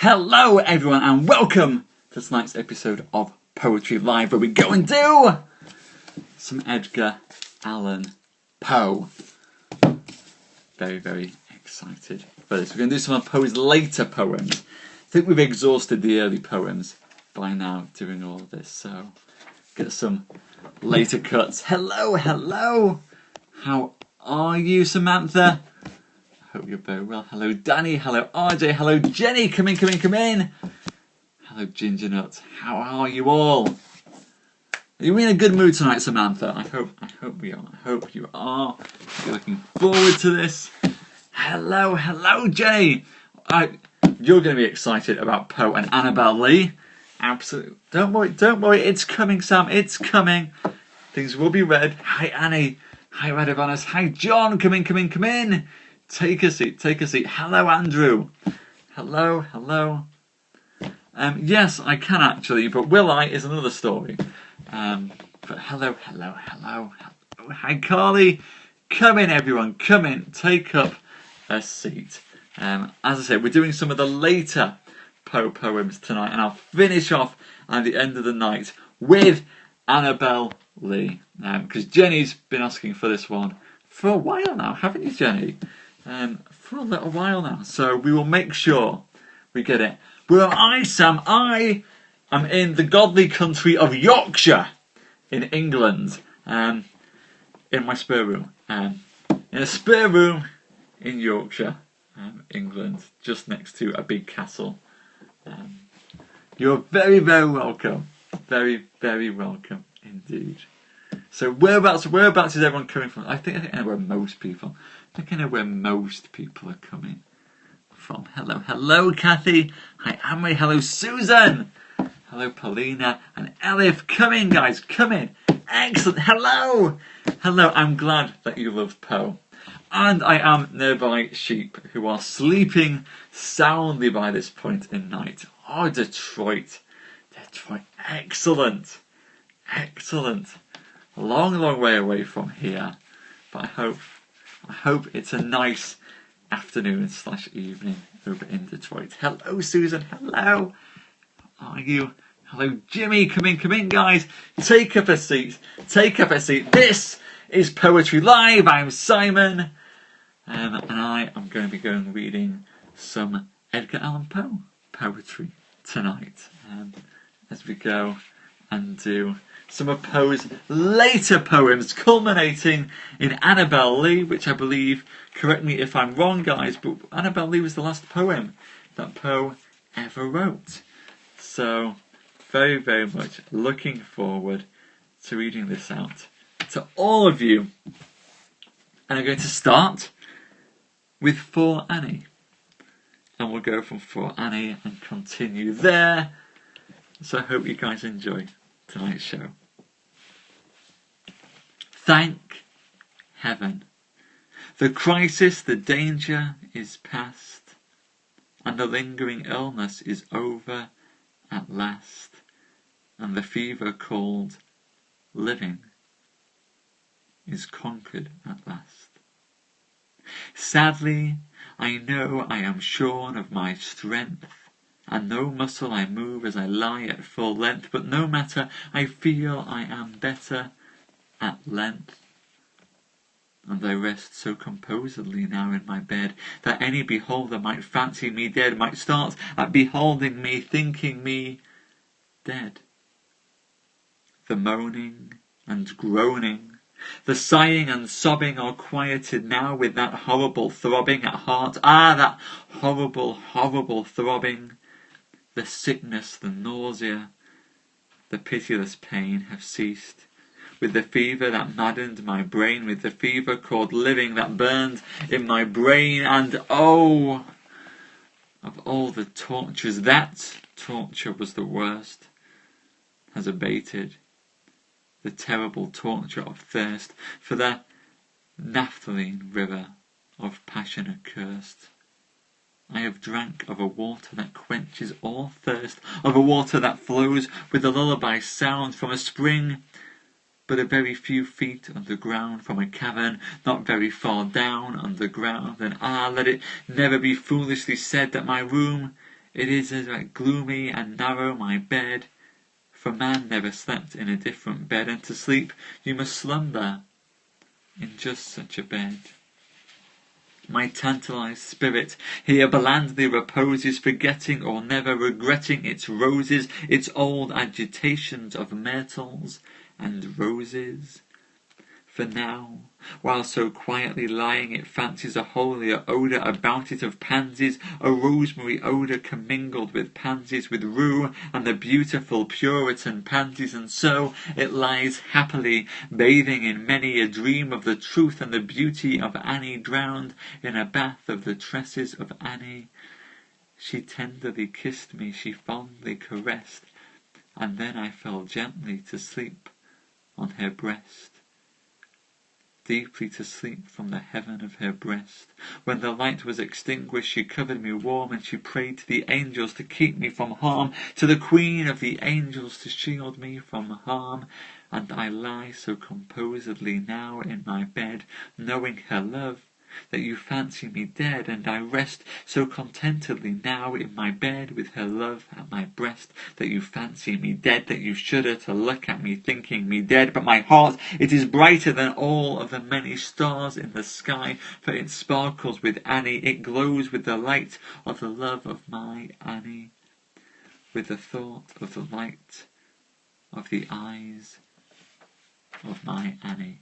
Hello everyone and welcome to tonight's episode of Poetry Live, where we go and do some Edgar Allan Poe. Very, very excited for this. We're going to do some of Poe's later poems. I think we've exhausted the early poems by now doing all of this, so get some later cuts. Hello. How are you, Samantha? Hope you're very well. Hello, Danny. Hello, RJ. Hello, Jenny. Come in. Hello, Ginger Nuts. How are you all? Are you in a good mood tonight, Samantha? I hope we are. I hope you are. You're looking forward to this. Hello, Jenny. You're going to be excited about Poe and Annabelle Lee. Absolutely. Don't worry. It's coming, Sam. It's coming. Things will be read. Hi, Annie. Hi, Radovanas. Hi, John. Come in. Take a seat. Hello, Andrew. Hello. Yes, I can actually, but will I is another story. But hello. Hi, Carly. Come in, everyone. Come in. Take up a seat. As I said, we're doing some of the later Poe poems tonight, and I'll finish off at the end of the night with Annabelle Lee. Because Jenny's been asking for this one for a while now, haven't you, Jenny? For a little while now, so we will make sure we get it. Where am I, Sam? I am in the godly country of Yorkshire, in England, in my spare room, in a spare room in Yorkshire, England, just next to a big castle. You're very, very welcome, very, very welcome indeed. So whereabouts is everyone coming from? I think I know where most people. Are coming from. Hello, Kathy. Hi, Amory. Hello, Susan. Hello, Paulina and Elif. Come in, guys. Come in. Excellent. Hello. I'm glad that you love Poe. And I am nearby sheep who are sleeping soundly by this point in night. Oh, Detroit. Excellent. A long way away from here. But I hope it's a nice afternoon / evening over in Detroit. Hello, Susan. Hello. How are you? Hello, Jimmy. Come in, guys. Take up a seat. This is Poetry Live. I'm Simon. And I am going to be reading some Edgar Allan Poe poetry tonight. As we go and do some of Poe's later poems, culminating in Annabelle Lee, which I believe, correct me if I'm wrong, guys, but Annabelle Lee was the last poem that Poe ever wrote. So, very, very much looking forward to reading this out to all of you. And I'm going to start with For Annie. And we'll go from For Annie and continue there. So I hope you guys enjoy tonight's show. Thank heaven. The crisis, the danger is past, and the lingering illness is over at last, and the fever called living is conquered at last. Sadly, I know I am shorn of my strength, and no muscle I move as I lie at full length, but no matter, I feel I am better at length, and I rest so composedly now in my bed that any beholder might fancy me dead, might start at beholding me, thinking me dead. The moaning and groaning, the sighing and sobbing are quieted now with that horrible throbbing at heart. Ah, that horrible throbbing. The sickness, the nausea, the pitiless pain have ceased. With the fever that maddened my brain, with the fever called living that burned in my brain, and oh, of all the tortures, that torture was the worst, has abated. The terrible torture of thirst for the naphthaline river of passion accursed. I have drank of a water that quenches all thirst, of a water that flows with a lullaby sound from a spring but a very few feet underground, from a cavern not very far down underground. And let it never be foolishly said that my room It is as gloomy and narrow my bed, for man never slept in a different bed, and to sleep you must slumber in just such a bed. My tantalized spirit here blandly reposes, forgetting or never regretting its roses, its old agitations of myrtles and roses. For now, while so quietly lying, it fancies a holier odour about it of pansies, a rosemary odour commingled with pansies, with rue and the beautiful Puritan pansies, and so it lies happily, bathing in many a dream of the truth and the beauty of Annie, drowned in a bath of the tresses of Annie. She tenderly kissed me, she fondly caressed, and then I fell gently to sleep on her breast. Deeply to sleep from the heaven of her breast. When the light was extinguished, she covered me warm, and she prayed to the angels to keep me from harm, to the Queen of the angels to shield me from harm. And I lie so composedly now in my bed, knowing her love, that you fancy me dead, and I rest so contentedly now in my bed with her love at my breast, that you fancy me dead, that you shudder to look at me thinking me dead. But my heart, it is brighter than all of the many stars in the sky, for it sparkles with Annie, it glows with the light of the love of my Annie, with the thought of the light of the eyes of my Annie.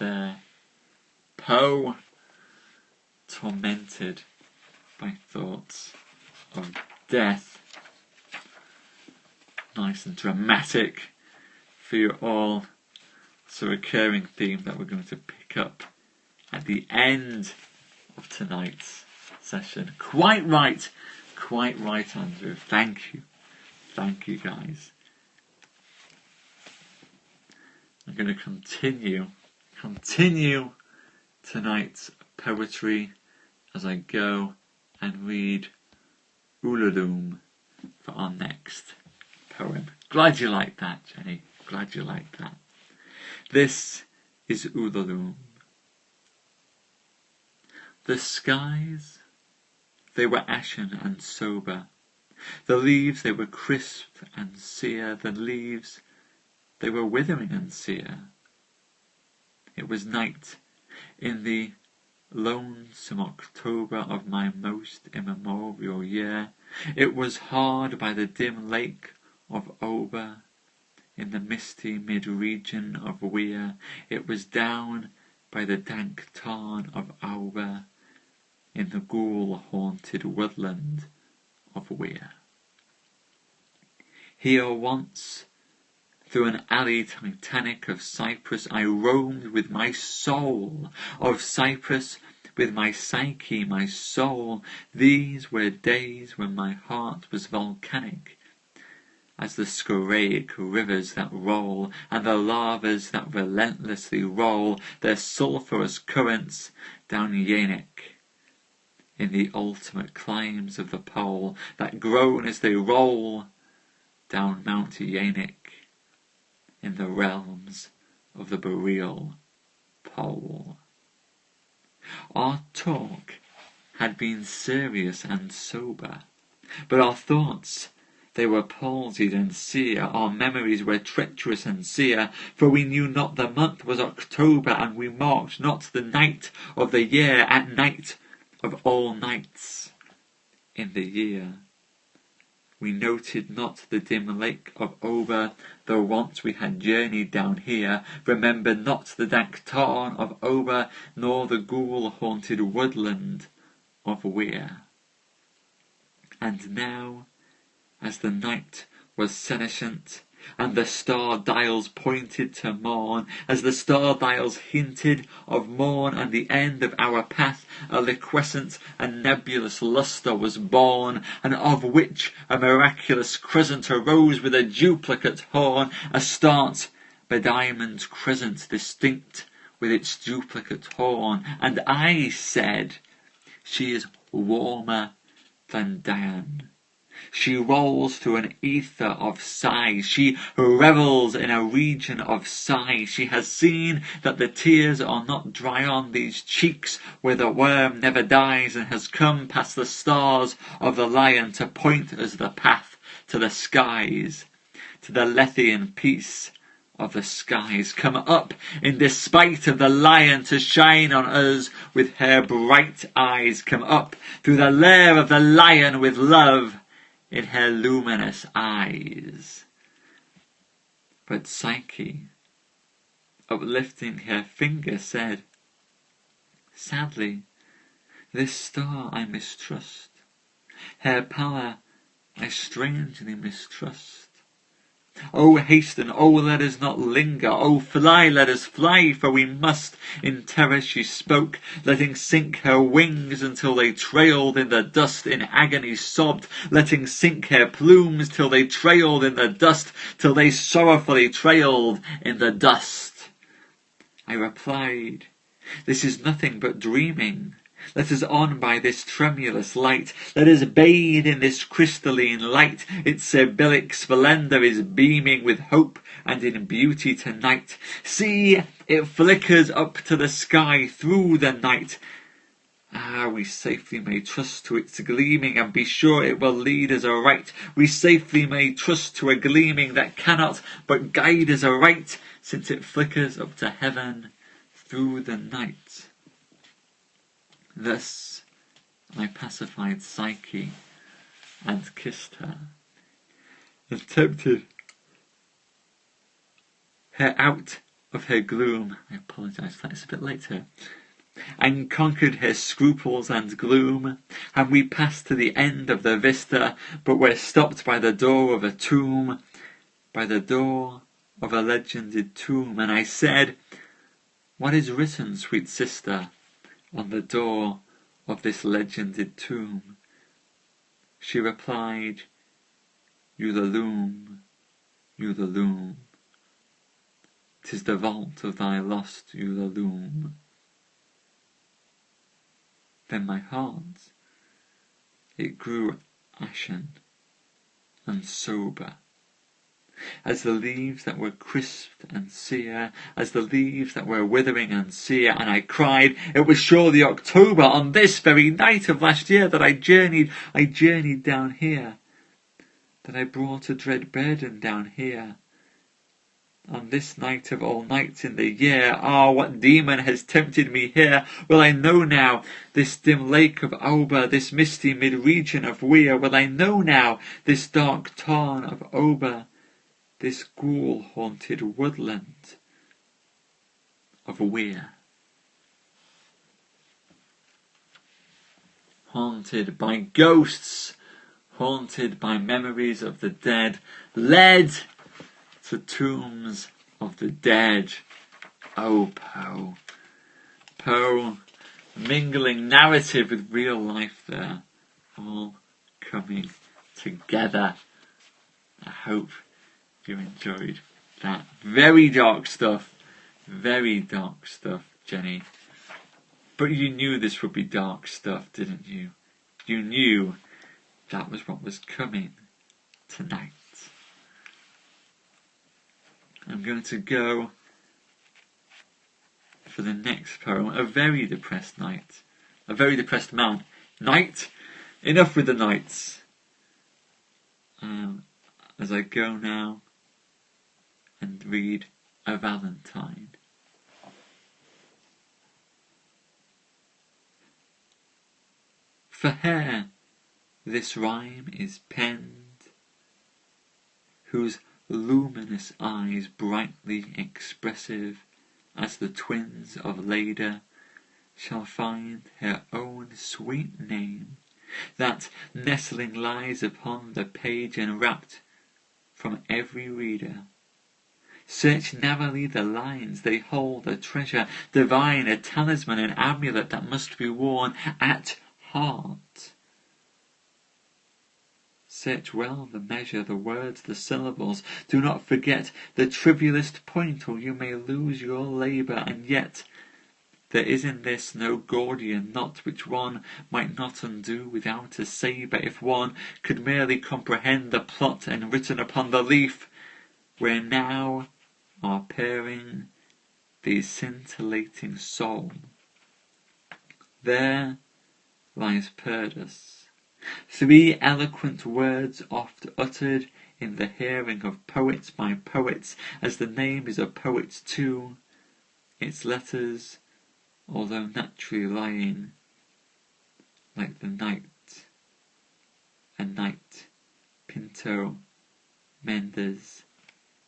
There, Poe, tormented by thoughts of death. Nice and dramatic for you all. It's a recurring theme that we're going to pick up at the end of tonight's session. Quite right, Andrew. Thank you guys. I'm going to continue tonight's poetry as I go and read Ullalum for our next poem. Glad you like that, Jenny. Glad you like that. This is Ullalum. The skies, they were ashen and sober. The leaves, they were crisp and sere. The leaves, they were withering and sere. It was night in the lonesome October of my most immemorial year. It was hard by the dim lake of Ober, in the misty mid-region of Weir. It was down by the dank tarn of Auber, in the ghoul-haunted woodland of Weir. Here once, through an alley titanic of cypress, I roamed with my soul of cypress, with my psyche, my soul. These were days when my heart was volcanic, as the scoriae rivers that roll, and the lavas that relentlessly roll their sulphurous currents down Yanik, in the ultimate climbs of the pole, that groan as they roll down Mount Yanik, in the realms of the boreal pole. Our talk had been serious and sober, but our thoughts, they were palsied and sere. Our memories were treacherous and sere, for we knew not the month was October, and we marked not the night of the year, at night of all nights in the year. We noted not the dim lake of Ober, though once we had journeyed down here, remembered not the dank tarn of Ober, nor the ghoul-haunted woodland of Weir. And now, as the night was senescent, and the star-dials pointed to morn, as the star-dials hinted of morn, and the end of our path, a liquescent and nebulous lustre was born, and of which a miraculous crescent arose with a duplicate horn, a stark bediamonded crescent distinct with its duplicate horn. And I said, she is warmer than Dian. She rolls through an ether of sighs. She revels in a region of sighs. She has seen that the tears are not dry on these cheeks where the worm never dies, and has come past the stars of the lion to point us the path to the skies, to the Lethean peace of the skies. Come up in despite of the lion to shine on us with her bright eyes. Come up through the lair of the lion with love in her luminous eyes. But Psyche, uplifting her finger, said, sadly, this star I mistrust. Her pallor I strangely mistrust. Oh, hasten, oh, let us not linger, oh, fly, let us fly, for we must. In terror she spoke, letting sink her wings until they trailed in the dust. In agony sobbed, letting sink her plumes till they trailed in the dust, till they sorrowfully trailed in the dust. I replied, this is nothing but dreaming. Let us on by this tremulous light. Let us bathe in this crystalline light. Its Sibyllic splendour is beaming with hope and in beauty tonight. See, it flickers up to the sky through the night. Ah, we safely may trust to its gleaming, and be sure it will lead us aright. We safely may trust to a gleaming that cannot but guide us aright, since it flickers up to heaven through the night. Thus I pacified Psyche and kissed her, and tempted her out of her gloom. I apologise for that, it's a bit late here. And conquered her scruples and gloom, and we passed to the end of the vista, but were stopped by the door of a tomb, by the door of a legended tomb. And I said, what is written, sweet sister, on the door of this legended tomb? She replied, you the loom, you the loom. 'Tis the vault of thy lost you the loom. Then my heart, it grew ashen and sober, as the leaves that were crisped and sere, as the leaves that were withering and sere, and I cried, it was surely October, on this very night of last year, that I journeyed down here, that I brought a dread burden down here, on this night of all nights in the year. Ah, what demon has tempted me here? Will I know now this dim lake of Auber, this misty mid-region of Weir? Will I know now this dark tarn of Auber, this ghoul-haunted woodland of Weir? Haunted by ghosts, haunted by memories of the dead, led to tombs of the dead. Oh, Poe. Poe, mingling narrative with real life there, all coming together. I hope you enjoyed that. Very dark stuff, Jenny. But you knew this would be dark stuff, didn't you? You knew that was what was coming tonight. I'm going to go for the next poem. A very depressed night. A very depressed man. Night? Enough with the nights. As I go now and read A Valentine. For her this rhyme is penned, whose luminous eyes brightly expressive as the twins of Leda shall find her own sweet name, that nestling lies upon the page enwrapped from every reader. Search narrowly the lines, they hold a treasure divine, a talisman, an amulet that must be worn at heart. Search well the measure, the words, the syllables. Do not forget the trivialest point, or you may lose your labour, and yet There is in this no Gordian knot which one might not undo without a sabre, if one could merely comprehend the plot enwritten upon the leaf, where now are pairing these scintillating souls. There lies Perdus, 3 eloquent words oft uttered in the hearing of poets by poets, as the name is a poet too, its letters, although naturally lying, like the night, a night, Pinto, Mendes,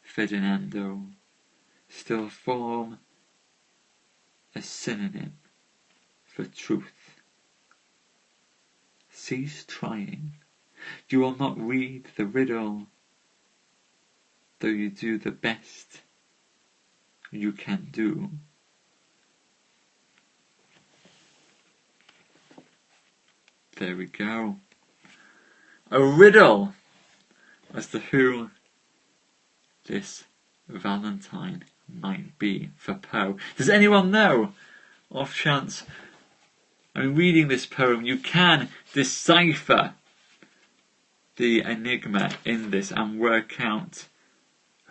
Ferdinando, still form a synonym for truth. Cease trying. You will not read the riddle, though you do the best you can do. There we go. A riddle as to who this Valentine might be for Poe. Does anyone know? Off chance. I mean, reading this poem, you can decipher the enigma in this and work out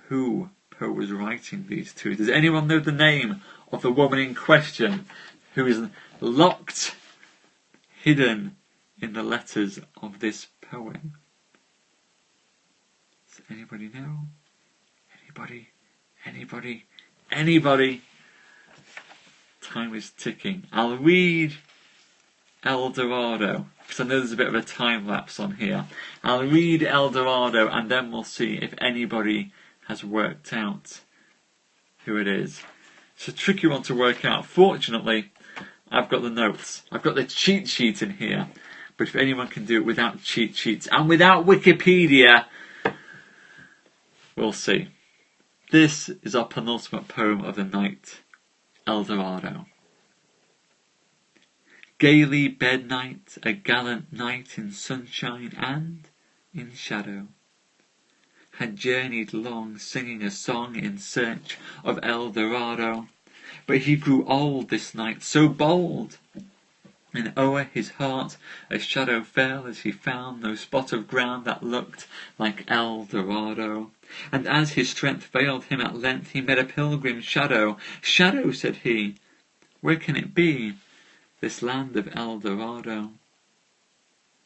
who Poe was writing these to. Does anyone know the name of the woman in question who is locked, hidden in the letters of this poem? Does anybody know? Anybody? Time is ticking. I'll read El Dorado, because I know there's a bit of a time lapse on here. I'll read El Dorado and then we'll see if anybody has worked out who it is. It's a tricky one to work out. Fortunately, I've got the notes. I've got the cheat sheet in here. But if anyone can do it without cheat sheets and without Wikipedia, we'll see. This is our penultimate poem of the night, El Dorado. Gaily bed night, a gallant knight in sunshine and in shadow, had journeyed long singing a song in search of El Dorado. But he grew old this night, so bold, and o'er his heart a shadow fell as he found no spot of ground that looked like El Dorado. And as his strength failed him at length, he met a pilgrim shadow. "Shadow," said he, "where can it be, this land of El Dorado?"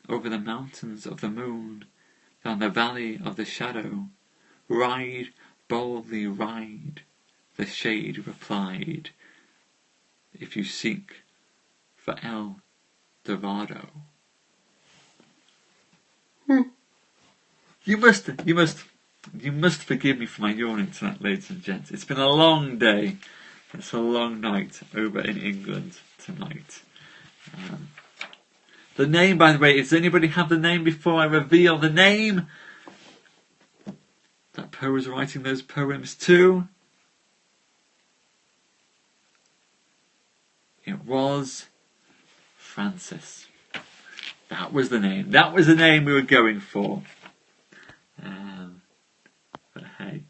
"Over the mountains of the moon, down the valley of the shadow. Ride, boldly ride," the shade replied, "if you seek for El Dorado." You must forgive me for my yawning tonight, ladies and gents. It's been a long day. It's a long night over in England tonight. The name, by the way, does anybody have the name before I reveal the name that Poe was writing those poems to? It was Francis. That was the name. That was the name we were going for. But hey.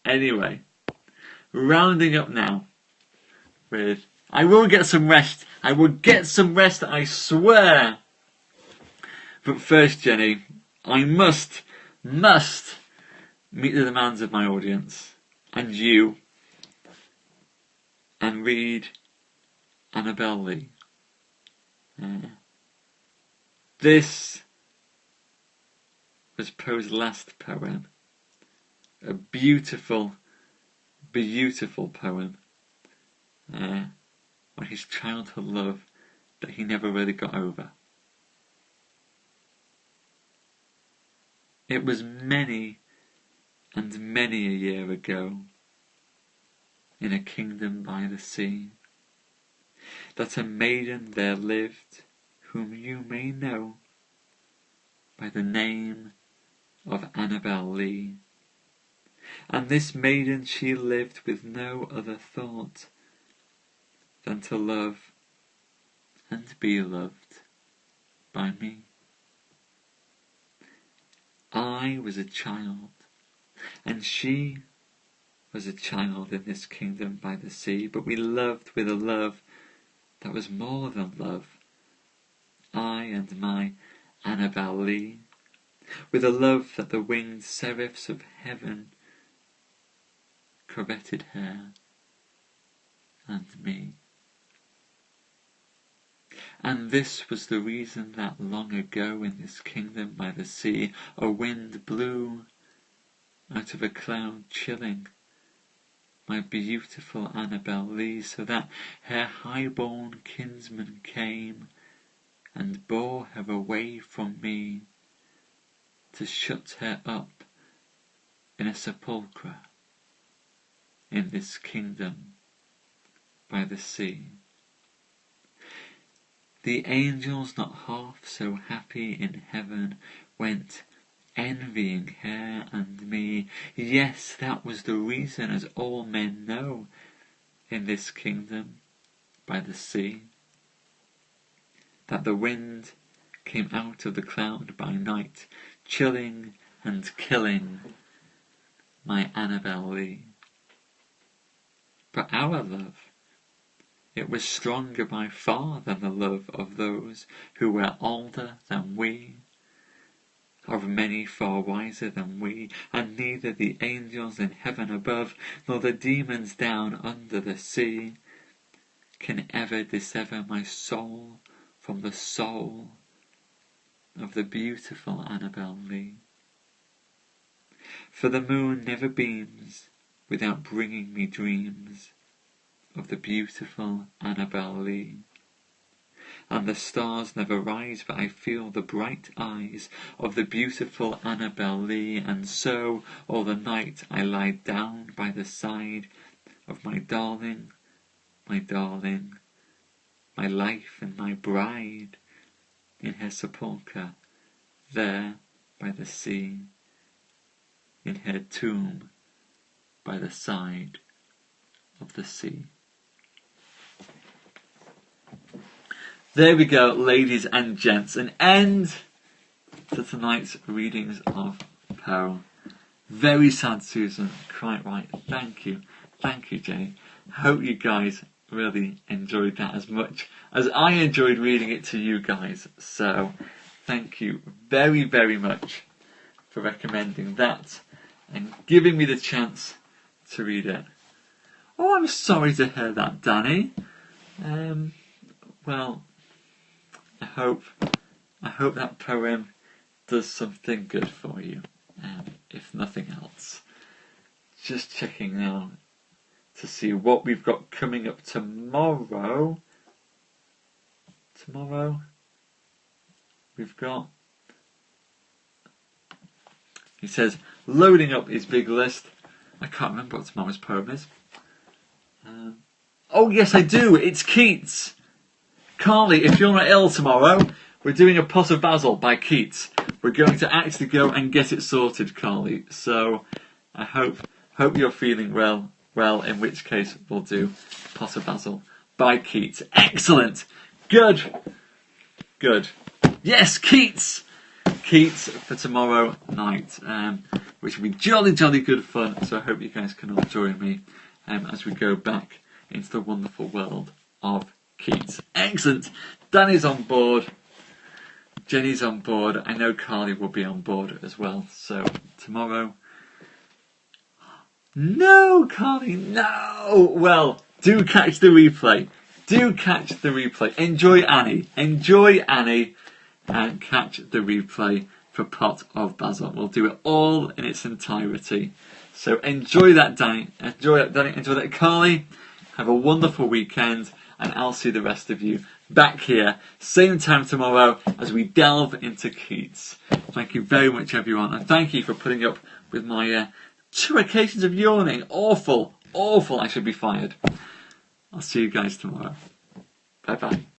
Anyway, rounding up now with I will get some rest. I will get some rest, I swear. But first, Jenny, I must meet the demands of my audience and you and read Annabelle Lee. This was Poe's last poem. A beautiful, beautiful poem on his childhood love that he never really got over. It was many and many a year ago, in a kingdom by the sea, that a maiden there lived whom you may know by the name of Annabelle Lee. And this maiden she lived with no other thought than to love and be loved by me. I was a child, and she was a child in this kingdom by the sea, but we loved with a love that was more than love, I and my Annabelle Lee, with a love that the winged seraphs of heaven coveted her and me. And this was the reason that long ago in this kingdom by the sea a wind blew out of a cloud, chilling my beautiful Annabelle Lee, so that her high-born kinsman came and bore her away from me to shut her up in a sepulchre in this kingdom by the sea. The angels, not half so happy in heaven, went envying her and me. Yes, that was the reason, as all men know, in this kingdom by the sea, that the wind came out of the cloud by night, chilling and killing my Annabelle Lee. But our love, it was stronger by far than the love of those who were older than we, of many far wiser than we, and neither the angels in heaven above, nor the demons down under the sea, can ever dissever my soul from the soul of the beautiful Annabelle Lee. For the moon never beams without bringing me dreams of the beautiful Annabelle Lee, and the stars never rise but I feel the bright eyes of the beautiful Annabelle Lee, and so all the night I lie down by the side of my darling, my life and my bride, in her sepulchre there by the sea, in her tomb by the side of the sea. There we go, ladies and gents, an end to tonight's readings of Poe. Very sad, Susan, quite right. Thank you, Jenny. Hope you guys really enjoyed that as much as I enjoyed reading it to you guys. So thank you very, very much for recommending that and giving me the chance to read it. Oh, I'm sorry to hear that, Danny. Well, I hope that poem does something good for you, if nothing else. Just checking now to see what we've got coming up tomorrow. Tomorrow we've got, he says, loading up his big list. I can't remember what tomorrow's poem is. Oh yes, I do. It's Keats. Carly, if you're not ill tomorrow, we're doing A Pot of Basil by Keats. We're going to actually go and get it sorted, Carly. So I hope you're feeling well, in which case we'll do Pot of Basil by Keats. Excellent. Good. Yes, Keats for tomorrow night, which will be jolly good fun. So I hope you guys can all join me as we go back into the wonderful world of Keats. Excellent. Danny's on board. Jenny's on board. I know Carly will be on board as well. So tomorrow. No, Carly, no. Well, do catch the replay. Enjoy Annie, and catch the replay for Pot of Basil. We'll do it all in its entirety. So enjoy that, Danny. Enjoy that, Carly. Have a wonderful weekend, and I'll see the rest of you back here, same time tomorrow, as we delve into Keats. Thank you very much, everyone, and thank you for putting up with my 2 occasions of yawning. Awful. I should be fired. I'll see you guys tomorrow. Bye-bye.